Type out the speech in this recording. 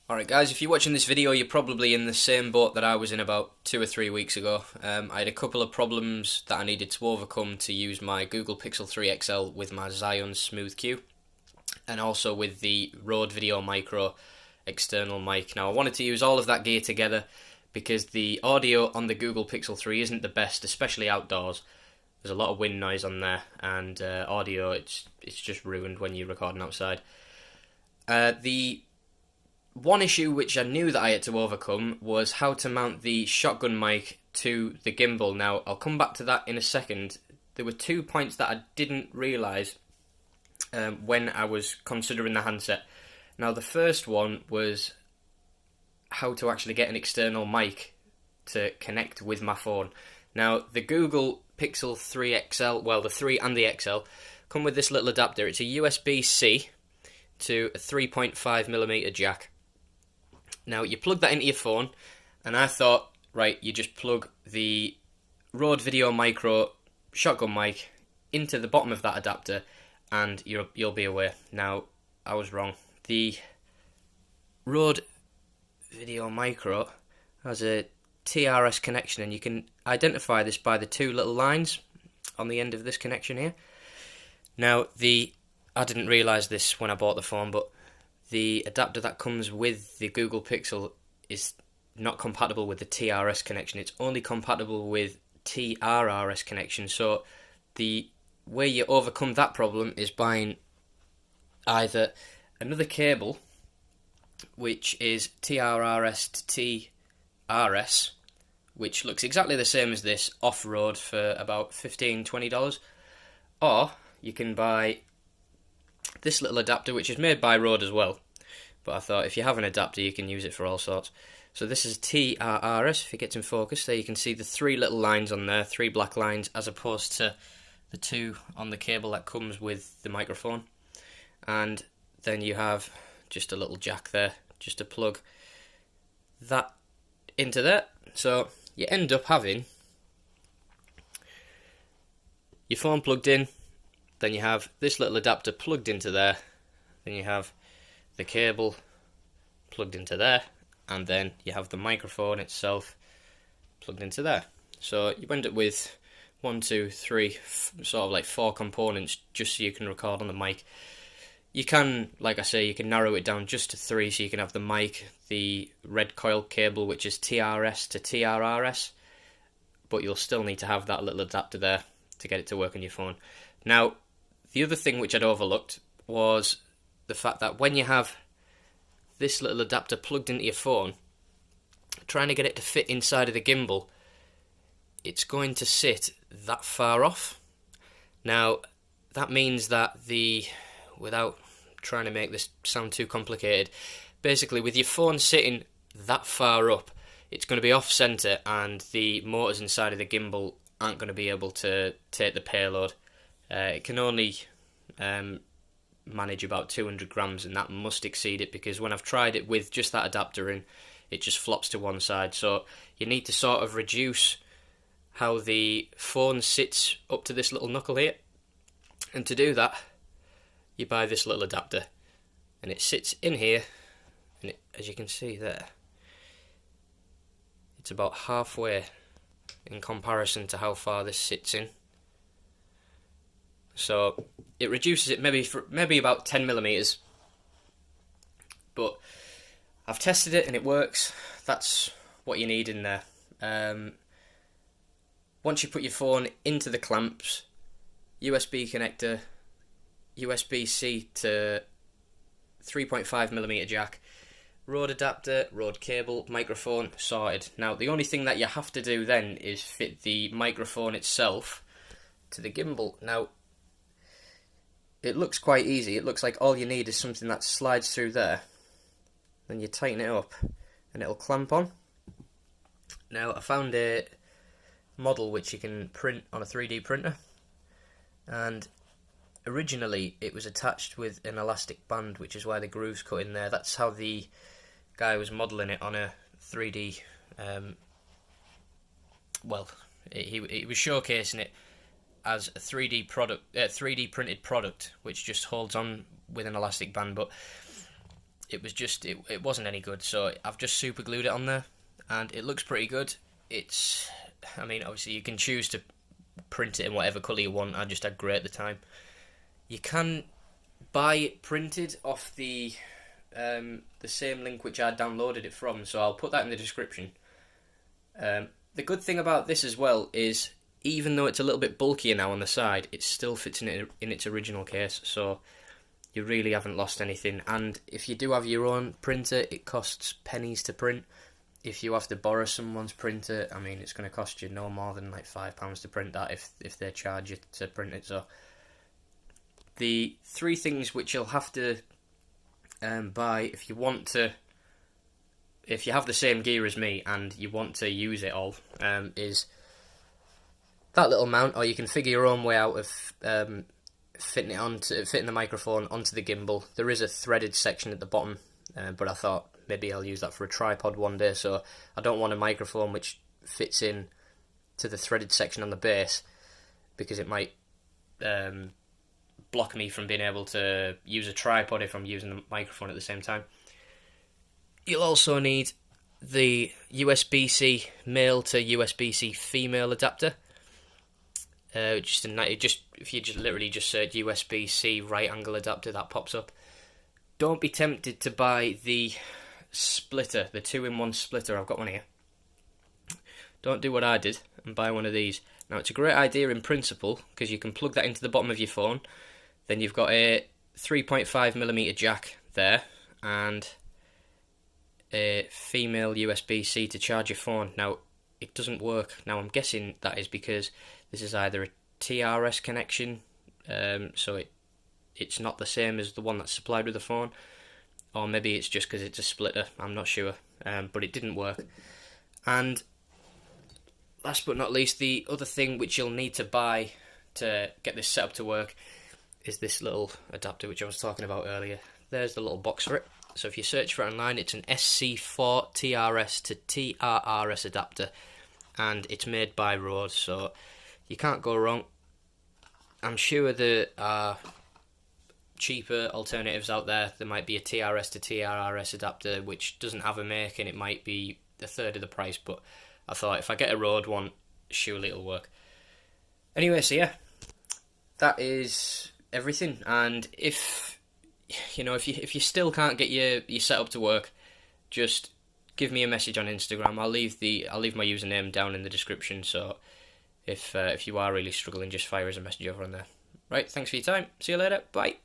Alright guys, if you're watching this video you're probably in the same boat that I was in about 2 or 3 weeks ago. I had a couple of problems that I needed to overcome to use my Google Pixel 3 XL with my Zhiyun Smooth Q and also with the Rode VideoMicro external mic. Now I wanted to use all of that gear together because the audio on the Google Pixel 3 isn't the best, especially outdoors. There's a lot of wind noise on there and audio it's just ruined when you're recording outside. The one issue which I knew that I had to overcome was how to mount the shotgun mic to the gimbal. Now, I'll come back to that in a second. There were 2 points that I didn't realise when I was considering the handset. Now, the first one was how to actually get an external mic to connect with my phone. Now, the Google Pixel 3 XL, well, the 3 and the XL, come with this little adapter. It's a USB-C to a 3.5mm jack. Now, you plug that into your phone, and I thought, right, you just plug the Rode VideoMicro shotgun mic into the bottom of that adapter, and you'll be away. Now, I was wrong. The Rode VideoMicro has a TRS connection, and you can identify this by the 2 little lines on the end of this connection here. Now, I didn't realise this when I bought the phone, but the adapter that comes with the Google Pixel is not compatible with the TRS connection. It's only compatible with TRRS connection. So the way you overcome that problem is buying either another cable, which is TRRS to TRS, which looks exactly the same as this off-road for about $15–20, or you can buy this little adapter, which is made by Rode as well, but I thought if you have an adapter you can use it for all sorts. So this is TRRS. If it gets in focus, there you can see the 3 little lines on there, 3 black lines, as opposed to the 2 on the cable that comes with the microphone. And then you have just a little jack there, just to plug that into there. So you end up having your phone plugged in, then you have this little adapter plugged into there, then you have the cable plugged into there, and then you have the microphone itself plugged into there. So you end up with 1, 2, 3, sort of like 4 components just so you can record on the mic. You can, like I say, you can narrow it down just to 3, so you can have the mic, the red coil cable, which is TRS to TRRS, but you'll still need to have that little adapter there to get it to work on your phone. Now, the other thing which I'd overlooked was the fact that when you have this little adapter plugged into your phone, trying to get it to fit inside of the gimbal, it's going to sit that far off. Now, that means that without trying to make this sound too complicated, basically with your phone sitting that far up, it's going to be off center, and the motors inside of the gimbal aren't going to be able to take the payload. It can only manage about 200 grams, and that must exceed it, because when I've tried it with just that adapter in, it just flops to one side. So you need to sort of reduce how the phone sits up to this little knuckle here, and to do that you buy this little adapter, and it sits in here, and as you can see there, it's about halfway in comparison to how far this sits in. So it reduces it maybe about 10mm, but I've tested it and it works. That's what you need in there. Once you put your phone into the clamps, USB connector, USB-C to 3.5mm jack, Rode adapter, Rode cable, microphone, sorted. Now the only thing that you have to do then is fit the microphone itself to the gimbal. Now, it looks quite easy. It looks like all you need is something that slides through there. Then you tighten it up and it'll clamp on. Now, I found a model which you can print on a 3D printer, and originally it was attached with an elastic band, which is why the groove's cut in there. That's how the guy was modelling it on a 3D, he was showcasing it as a 3D product, 3D printed product, which just holds on with an elastic band. But it was just, it wasn't any good, so I've just super glued it on there, and it looks pretty good. It's, I mean, obviously you can choose to print it in whatever colour you want. I just had grey at the time. You can buy it printed off the same link which I downloaded it from, so I'll put that in the description. The good thing about this as well is, even though it's a little bit bulkier now on the side, it still fits in its original case, so you really haven't lost anything. And if you do have your own printer, it costs pennies to print. If you have to borrow someone's printer, I mean, it's going to cost you no more than like £5 to print that if they charge you to print it. So the three things which you'll have to buy if you want to, if you have the same gear as me and you want to use it all, is that little mount, or you can figure your own way out of fitting the microphone onto the gimbal. There is a threaded section at the bottom, but I thought maybe I'll use that for a tripod one day, so I don't want a microphone which fits in to the threaded section on the base, because it might block me from being able to use a tripod if I'm using the microphone at the same time. You'll also need the USB-C male to USB-C female adapter. If you literally just search USB-C right angle adapter, that pops up. Don't be tempted to buy the splitter, the 2-in-1 splitter. I've got one here. Don't do what I did and buy one of these. Now, it's a great idea in principle, because you can plug that into the bottom of your phone. Then you've got a 3.5mm jack there, and a female USB-C to charge your phone. Now, it doesn't work. Now, I'm guessing that is because this is either a TRS connection, so it's not the same as the one that's supplied with the phone, or maybe it's just because it's a splitter. I'm not sure, but it didn't work. And last but not least, the other thing which you'll need to buy to get this setup to work is this little adapter which I was talking about earlier. There's the little box for it. So if you search for it online, it's an SC4 TRS to TRRS adapter, and it's made by RØDE, so you can't go wrong. I'm sure there are cheaper alternatives out there. There might be a TRS to TRRS adapter which doesn't have a make, and it might be a third of the price, but I thought if I get a RØDE one, surely it'll work. Anyway, so yeah, that is everything. And if you still can't get your setup to work, just give me a message on Instagram. I'll leave my username down in the description, so if you are really struggling, just fire us a message over on there. Right, thanks for your time. See you later. Bye.